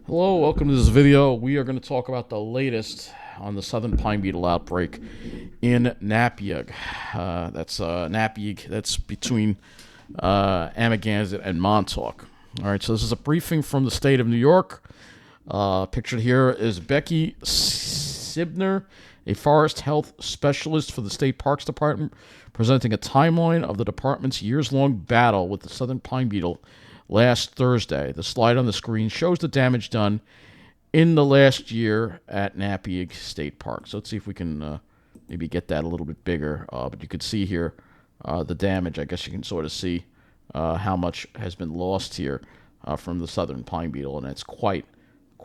Hello, welcome to this video. We are going to talk about the latest on the southern pine beetle outbreak in Napeague. That's Napeague. That's between Amagansett and Montauk. All right, so this is a briefing from the state of New York. Pictured here is Becky Sibner, a forest health specialist for the State Parks Department, presenting a timeline of the department's years-long battle with the southern pine beetle last Thursday. The slide on the screen shows the damage done in the last year at Napeague State Park. So let's see if we can maybe get that a little bit bigger. But you can see here the damage. I guess you can sort of see how much has been lost here from the southern pine beetle, and it's quite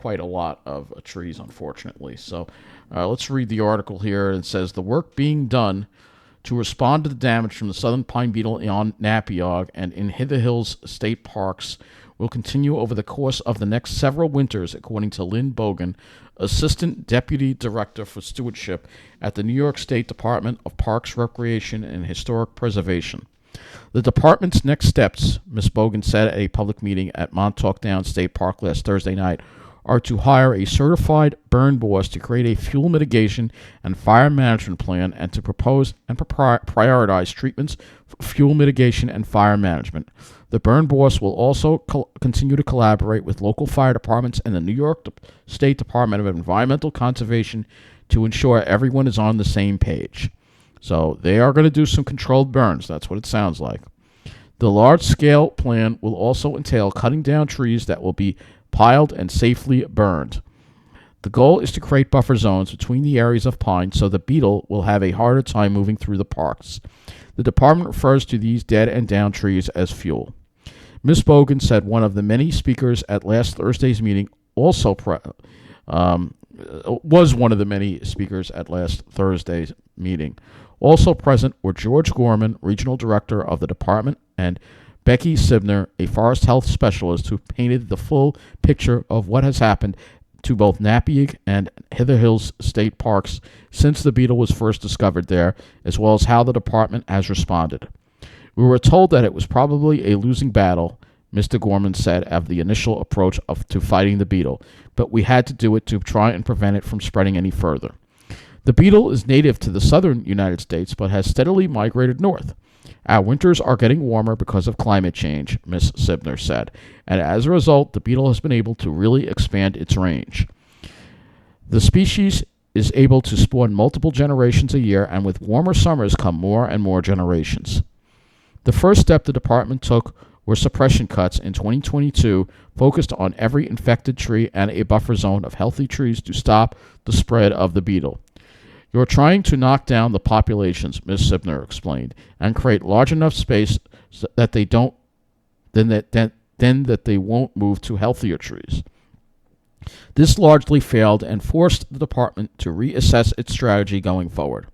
a lot of trees, unfortunately. So let's read the article here. It says, the work being done to respond to the damage from the southern pine beetle on Napeague and in Hither Hills State Parks will continue over the course of the next several winters, according to Lynn Bogan, Assistant Deputy Director for Stewardship at the New York State Department of Parks, Recreation, and Historic Preservation. The department's next steps, Ms. Bogan said at a public meeting at Montauk Downs State Park last Thursday night, are to hire a certified burn boss to create a fuel mitigation and fire management plan and to propose and prioritize treatments for fuel mitigation and fire management. The burn boss will also continue to collaborate with local fire departments and the New York State Department of Environmental Conservation to ensure everyone is on the same page. So they are going to do some controlled burns. That's what it sounds like. The large-scale plan will also entail cutting down trees that will be piled and safely burned. The goal is to create buffer zones between the areas of pine so the beetle will have a harder time moving through the parks. The department refers to these dead and down trees as fuel. Ms. Bogan said one of the many speakers at last Thursday's meeting was one of the many speakers at last Thursday's meeting. Also present were George Gorman, Regional Director of the department, and Becky Sibner, a forest health specialist who painted the full picture of what has happened to both Napeague and Hither Hills State Parks since the beetle was first discovered there, as well as how the department has responded. We were told that it was probably a losing battle, Mr. Gorman said of the initial approach to fighting the beetle, but we had to do it to try and prevent it from spreading any further. The beetle is native to the southern United States, but has steadily migrated north. Our winters are getting warmer because of climate change, Ms. Sibner said, and as a result, the beetle has been able to really expand its range. The species is able to spawn multiple generations a year, and with warmer summers come more and more generations. The first step the department took were suppression cuts in 2022, focused on every infected tree and a buffer zone of healthy trees to stop the spread of the beetle. You're trying to knock down the populations, Ms. Sibner explained, and create large enough space so that they don't, that they won't move to healthier trees. This largely failed and forced the department to reassess its strategy going forward.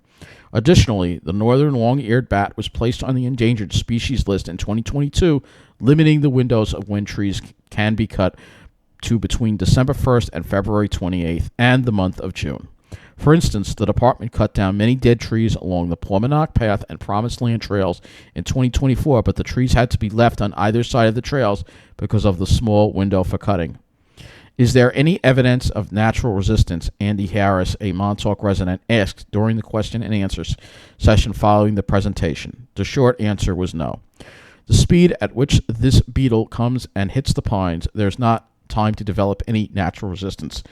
Additionally, the northern long-eared bat was placed on the endangered species list in 2022, limiting the windows of when trees can be cut to between December 1st and February 28th and the month of June. For instance, the department cut down many dead trees along the Portmanock Path and Promised Land trails in 2024, but the trees had to be left on either side of the trails because of the small window for cutting. Is there any evidence of natural resistance? Andy Harris, a Montauk resident, asked during the question and answers session following the presentation. The short answer was no. The speed at which this beetle comes and hits the pines, there's not time to develop any natural resistance,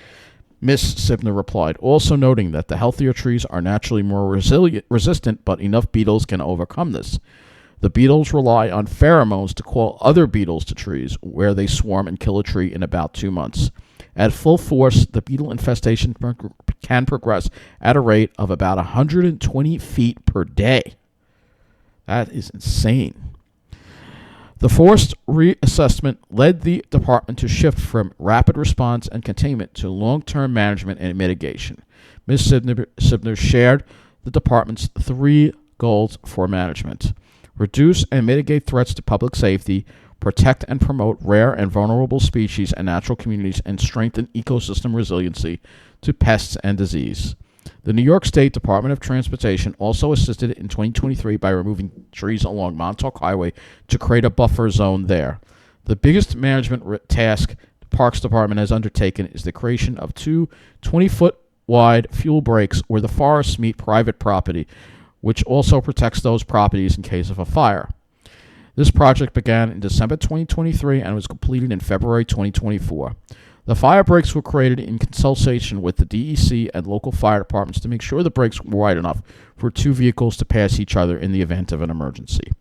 Ms. Sibner replied, also noting that the healthier trees are naturally more resistant, but enough beetles can overcome this. The beetles rely on pheromones to call other beetles to trees, where they swarm and kill a tree in about 2 months. At full force, the beetle infestation can progress at a rate of about 120 feet per day. That is insane. The forced reassessment led the department to shift from rapid response and containment to long-term management and mitigation. Ms. Sibner shared the department's 3 goals for management: reduce and mitigate threats to public safety, protect and promote rare and vulnerable species and natural communities, and strengthen ecosystem resiliency to pests and disease. The New York State Department of Transportation also assisted in 2023 by removing trees along Montauk Highway to create a buffer zone there. The biggest management task the Parks Department has undertaken is the creation of two 20-foot wide fuel breaks where the forests meet private property, which also protects those properties in case of a fire. This project began in December 2023 and was completed in February 2024. The fire breaks were created in consultation with the DEC and local fire departments to make sure the breaks were wide enough for two vehicles to pass each other in the event of an emergency.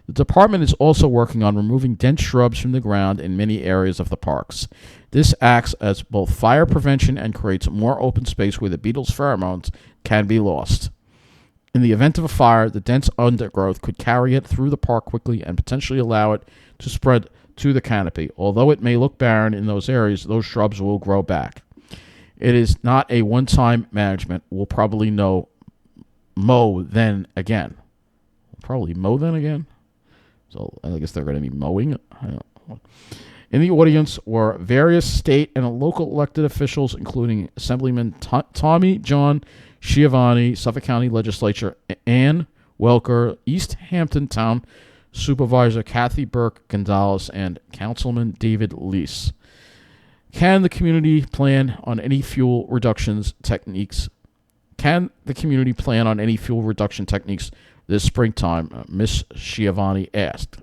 The department is also working on removing dense shrubs from the ground in many areas of the parks. This acts as both fire prevention and creates more open space where the beetle's pheromones can be lost. In the event of a fire, the dense undergrowth could carry it through the park quickly and potentially allow it to spread to the canopy. Although it may look barren in those areas, those shrubs will grow back. It is not a one-time management. We'll probably mow then again. So I guess they're going to be mowing. In the audience were various state and local elected officials, including Assemblyman Tommy John Schiavone, Suffolk County Legislature, Ann Welker, East Hampton Town Supervisor Kathy Burke Gonzalez, and Councilman David Leese. Can the community plan on any fuel reduction techniques this springtime? Mr. Schiavone asked.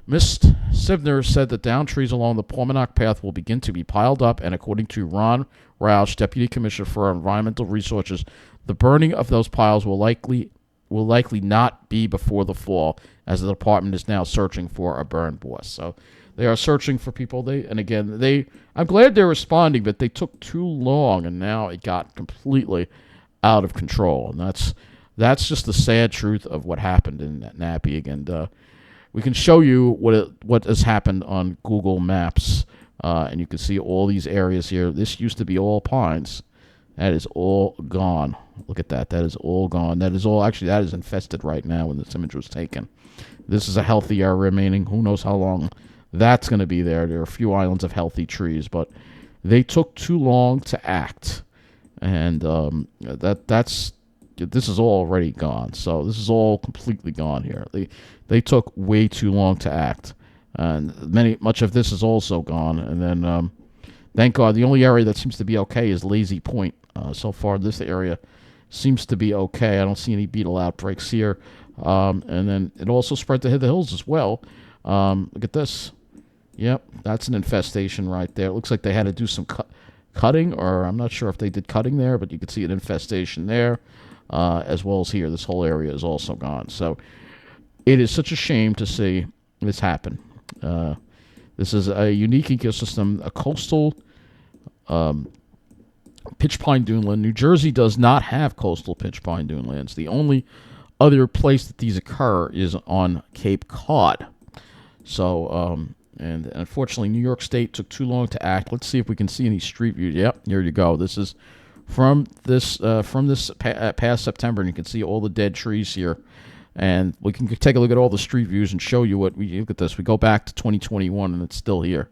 Ms. Sivner said that down trees along the Portmanock Path will begin to be piled up, and according to Ron Roush, Deputy Commissioner for Environmental Resources, the burning of those piles will likely not be before the fall, as the department is now searching for a burn boss. So they are searching for people. I'm glad they're responding, but they took too long, and now it got completely out of control. And that's just the sad truth of what happened in Napeague. And we can show you what has happened on Google Maps, and you can see all these areas here. This used to be all pines. That is all gone. Look at that. That is all gone. That is infested right now when this image was taken. This is a healthy area remaining. Who knows how long that's going to be there. There are a few islands of healthy trees, but they took too long to act. And this is all already gone. So this is all completely gone here. They took way too long to act. And much of this is also gone. And then, thank God, the only area that seems to be okay is Lazy Point. So far, this area seems to be okay. I don't see any beetle outbreaks here. And then it also spread to the hills as well. Look at this. Yep, that's an infestation right there. It looks like they had to do some cutting, or I'm not sure if they did cutting there, but you can see an infestation there, as well as here. This whole area is also gone. So it is such a shame to see this happen. This is a unique ecosystem, a coastal pitch pine duneland. New Jersey does not have coastal pitch pine dunelands. The only other place that these occur is on Cape Cod. So, and unfortunately, New York State took too long to act. Let's see if we can see any street views. Yep, here you go. This is from this past September, and you can see all the dead trees here. And we can take a look at all the street views and show you look at this. We go back to 2021, and it's still here.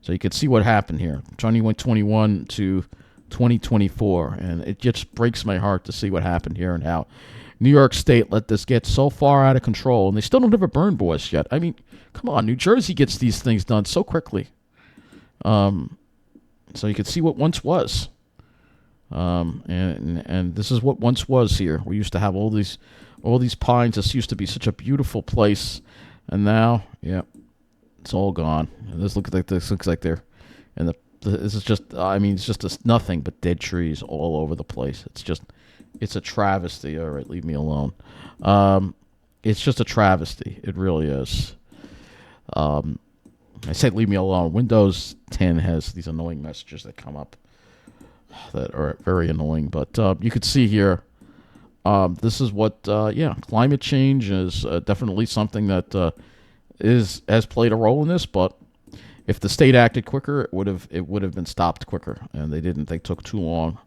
So you can see what happened here. 2021 to 2024, and it just breaks my heart to see what happened here and how New York State let this get so far out of control, and they still don't have a burn boss yet. I mean, come on, New Jersey gets these things done so quickly. So you can see what once was, and this is what once was here. We used to have all these pines. This used to be such a beautiful place, and now, yeah, it's all gone. And this looks like they're, and this is just, it's just nothing but dead trees all over the place. It's a travesty. All right, leave me alone. It's just a travesty. It really is. I said leave me alone. Windows 10 has these annoying messages that come up that are very annoying. But you could see here, this is what, climate change is definitely something that has played a role in this. But if the state acted quicker, it would have been stopped quicker, and they didn't. They took too long.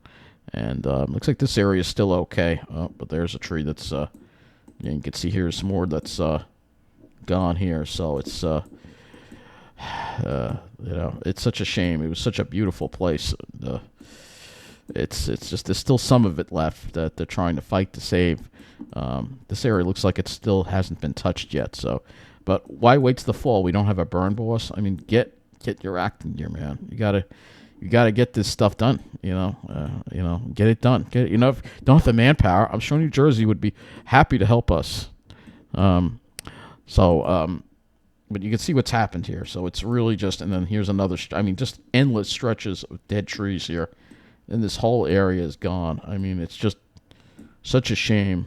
And looks like this area is still okay. But there's a tree that's, you can see here some more that's gone here. So it's, it's such a shame. It was such a beautiful place. It's just there's still some of it left that they're trying to fight to save. This area looks like it still hasn't been touched yet. So, but why wait till the fall? We don't have a burn boss. I mean, get get your act in here, man. You gotta get this stuff done. Get it done. If you don't have the manpower, I'm sure New Jersey would be happy to help us. But you can see what's happened here. So it's really just, and then here's another. Just endless stretches of dead trees here, and this whole area is gone. It's just such a shame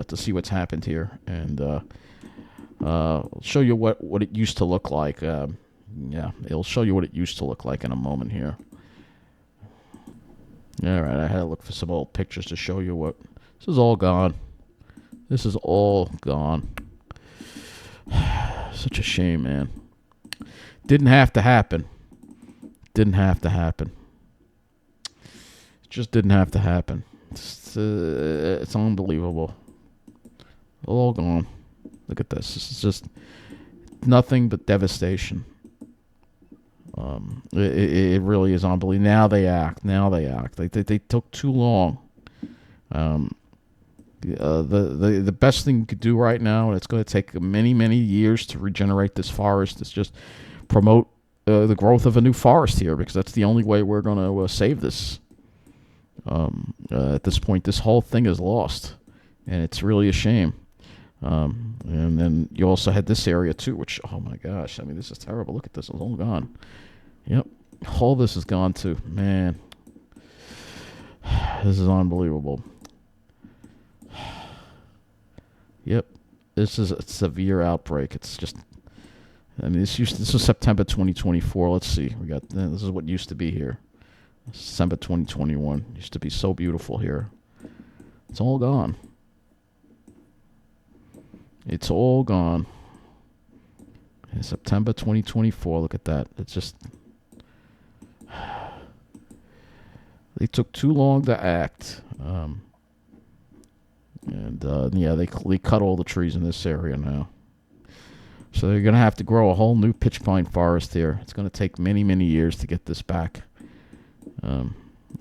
to see what's happened here, and I'll show you what it used to look like. It'll show you what it used to look like in a moment here. All right, I had to look for some old pictures to show you what. This is all gone. This is all gone. Such a shame, man. Didn't have to happen. Didn't have to happen. It just didn't have to happen. It's unbelievable. All gone. Look at this. This is just nothing but devastation. It really is unbelievable. Now they act. They took too long. The best thing you could do right now, and it's going to take many, many years to regenerate this forest, is just promote the growth of a new forest here, because that's the only way we're going to save this. At this point, this whole thing is lost, and it's really a shame. And then you also had this area too, which, oh my gosh, this is terrible. Look at this, it's all gone. Yep, all this is gone too. Man, this is unbelievable. Yep, this is a severe outbreak. It's just, this was September 2024. Let's see, this is what used to be here. December 2021 used to be so beautiful here. It's all gone. It's all gone. In September 2024, look at that. It's just, they took too long to act. They cut all the trees in this area now. So they're going to have to grow a whole new pitch pine forest here. It's going to take many, many years to get this back. I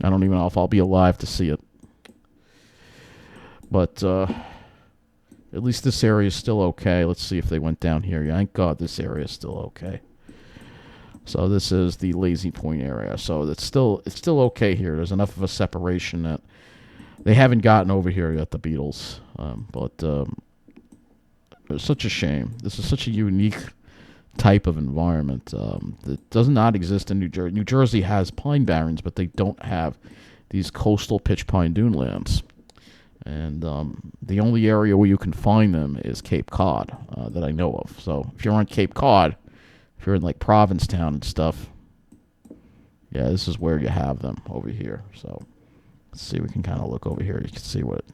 don't even know if I'll be alive to see it. But at least this area is still okay. Let's see if they went down here. Yeah, thank God this area is still okay. So this is the Lazy Point area. So it's still okay here. There's enough of a separation that they haven't gotten over here yet, the Beetles. But it's such a shame. This is such a unique type of environment that does not exist in New Jersey. New Jersey has pine barrens, but they don't have these coastal pitch pine dune lands. And the only area where you can find them is Cape Cod that I know of. So if you're on Cape Cod, if you're in like Provincetown and stuff, yeah, this is where you have them over here. So let's see, we can kind of look over here. You can see what.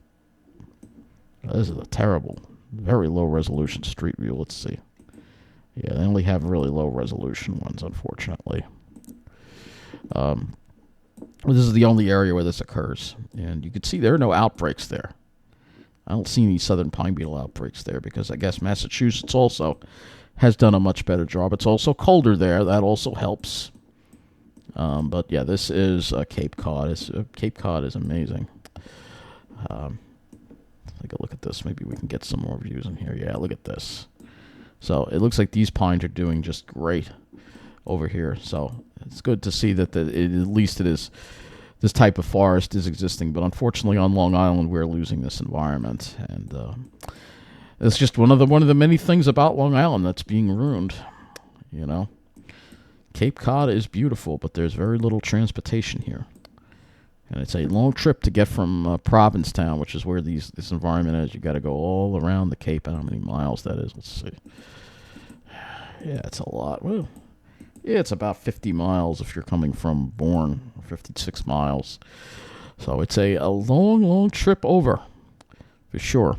This is a terrible, very low resolution street view. Let's see. Yeah, they only have really low resolution ones, unfortunately. This is the only area where this occurs. And you can see there are no outbreaks there. I don't see any southern pine beetle outbreaks there because I guess Massachusetts also has done a much better job. It's also colder there. That also helps. But yeah, this is Cape Cod. Cape Cod is amazing. Take a look at this. Maybe we can get some more views in here. Yeah, look at this. So it looks like these pines are doing just great over here. So it's good to see that at least it is, this type of forest is existing. But unfortunately, on Long Island, we're losing this environment, and it's just one of the many things about Long Island that's being ruined. You know, Cape Cod is beautiful, but there's very little transportation here, and it's a long trip to get from Provincetown, which is where this environment is. You got to go all around the Cape. I don't know how many miles that is. Let's see. Yeah, it's a lot. Well, yeah, it's about 50 miles if you're coming from Bourne, 56 miles. So it's a long, long trip over, for sure.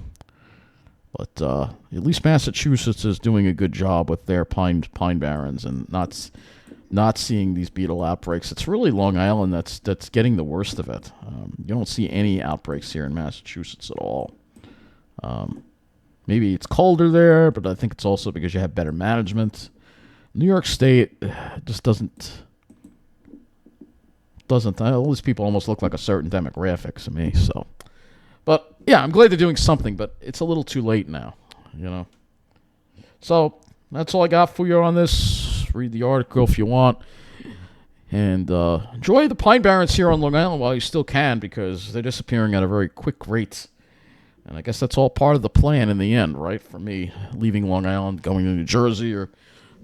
But at least Massachusetts is doing a good job with their pine barrens and not seeing these beetle outbreaks. It's really Long Island that's getting the worst of it. You don't see any outbreaks here in Massachusetts at all. Maybe it's colder there, but I think it's also because you have better management. New York State just doesn't. All these people almost look like a certain demographic to me. So, but yeah, I'm glad they're doing something, but it's a little too late now, you know. So that's all I got for you on this Read the article if you want. And enjoy the Pine Barrens here on Long Island while you still can, because they're disappearing at a very quick rate. And I guess that's all part of the plan in the end, right? For me, leaving Long Island, going to New Jersey, or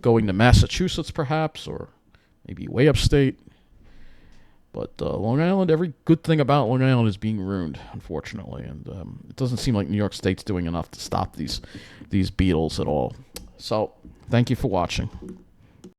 going to Massachusetts perhaps, or maybe way upstate. But Long Island, every good thing about Long Island is being ruined, unfortunately. And it doesn't seem like New York State's doing enough to stop these beetles at all. So, thank you for watching.